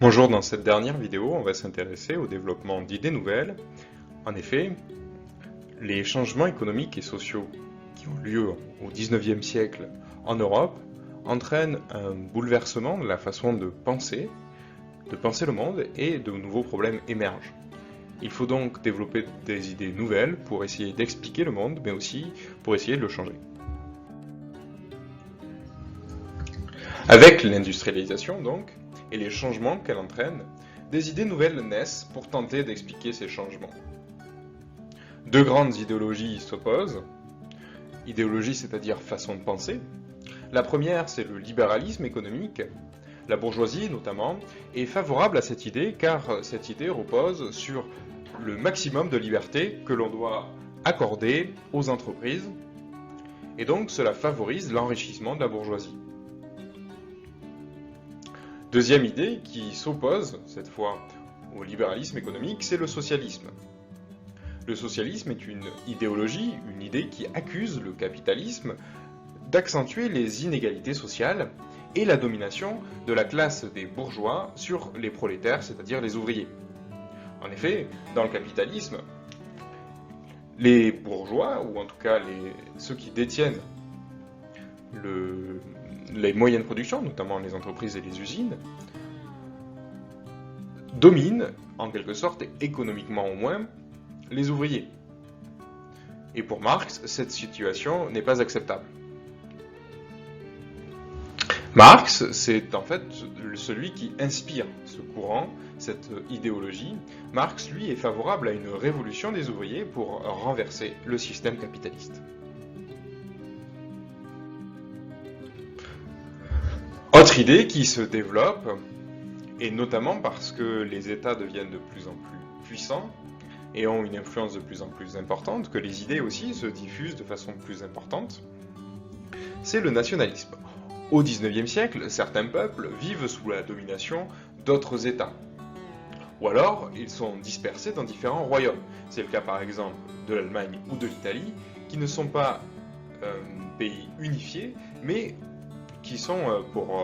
Bonjour, dans cette dernière vidéo, on va s'intéresser au développement d'idées nouvelles. En effet, les changements économiques et sociaux qui ont lieu au XIXe siècle en Europe entraînent un bouleversement de la façon de penser le monde, et de nouveaux problèmes émergent. Il faut donc développer des idées nouvelles pour essayer d'expliquer le monde, mais aussi pour essayer de le changer. Avec l'industrialisation donc, et les changements qu'elle entraîne, des idées nouvelles naissent pour tenter d'expliquer ces changements. Deux grandes idéologies s'opposent. Idéologie, c'est-à-dire façon de penser. La première, c'est le libéralisme économique. La bourgeoisie, notamment, est favorable à cette idée car cette idée repose sur le maximum de liberté que l'on doit accorder aux entreprises, et donc cela favorise l'enrichissement de la bourgeoisie. Deuxième idée qui s'oppose, cette fois, au libéralisme économique, c'est le socialisme. Le socialisme est une idéologie, une idée qui accuse le capitalisme d'accentuer les inégalités sociales et la domination de la classe des bourgeois sur les prolétaires, c'est-à-dire les ouvriers. En effet, dans le capitalisme, les bourgeois, ou en tout cas ceux qui détiennent les moyens de production, notamment les entreprises et les usines, dominent, en quelque sorte, économiquement au moins, les ouvriers. Et pour Marx, cette situation n'est pas acceptable. Marx, c'est en fait celui qui inspire ce courant, cette idéologie. Marx, lui, est favorable à une révolution des ouvriers pour renverser le système capitaliste. Autre idée qui se développe, et notamment parce que les États deviennent de plus en plus puissants et ont une influence de plus en plus importante, que les idées aussi se diffusent de façon plus importante, c'est le nationalisme. Au XIXe siècle, certains peuples vivent sous la domination d'autres États. Ou alors, ils sont dispersés dans différents royaumes. C'est le cas par exemple de l'Allemagne ou de l'Italie, qui ne sont pas pays unifiés, mais qui sont,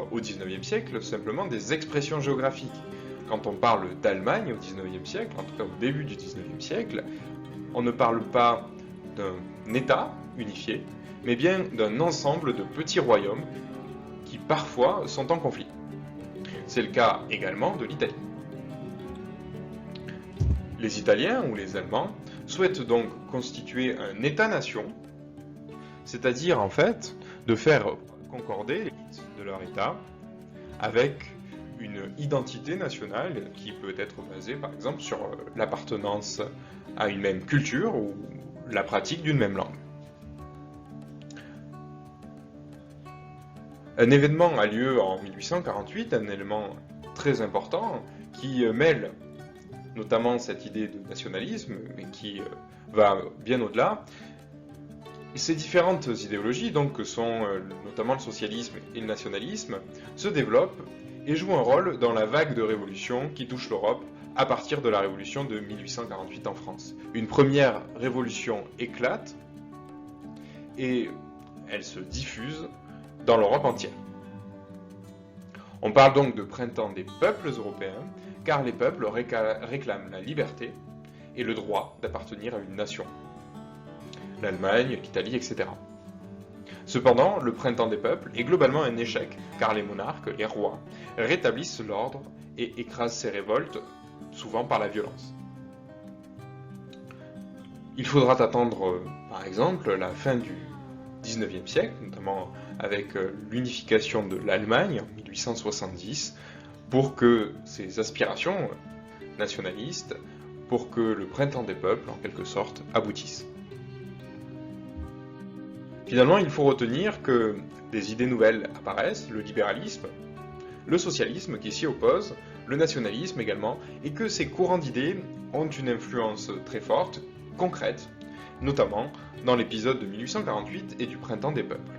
au XIXe siècle, simplement des expressions géographiques. Quand on parle d'Allemagne au XIXe siècle, en tout cas au début du XIXe siècle, on ne parle pas d'un État unifié, mais bien d'un ensemble de petits royaumes qui parfois sont en conflit. C'est le cas également de l'Italie. Les Italiens ou les Allemands souhaitent donc constituer un État-nation, c'est-à-dire en fait de faire concorder l'élite de leur État avec une identité nationale qui peut être basée par exemple sur l'appartenance à une même culture ou la pratique d'une même langue. Un événement a lieu en 1848, un élément très important qui mêle notamment cette idée de nationalisme, mais qui va bien au-delà. Ces différentes idéologies, donc, que sont notamment le socialisme et le nationalisme, se développent et jouent un rôle dans la vague de révolution qui touche l'Europe à partir de la révolution de 1848 en France. Une première révolution éclate et elle se diffuse dans l'Europe entière. On parle donc de printemps des peuples européens, car les peuples réclament la liberté et le droit d'appartenir à une nation. L'Allemagne, l'Italie, etc. Cependant, le printemps des peuples est globalement un échec, car les monarques, les rois, rétablissent l'ordre et écrasent ces révoltes, souvent par la violence. Il faudra attendre, par exemple, la fin du XIXe siècle, notamment avec l'unification de l'Allemagne en 1870, pour que ces aspirations nationalistes, pour que le printemps des peuples, en quelque sorte, aboutisse. Finalement, il faut retenir que des idées nouvelles apparaissent, le libéralisme, le socialisme qui s'y oppose, le nationalisme également, et que ces courants d'idées ont une influence très forte, concrète, notamment dans l'épisode de 1848 et du printemps des peuples.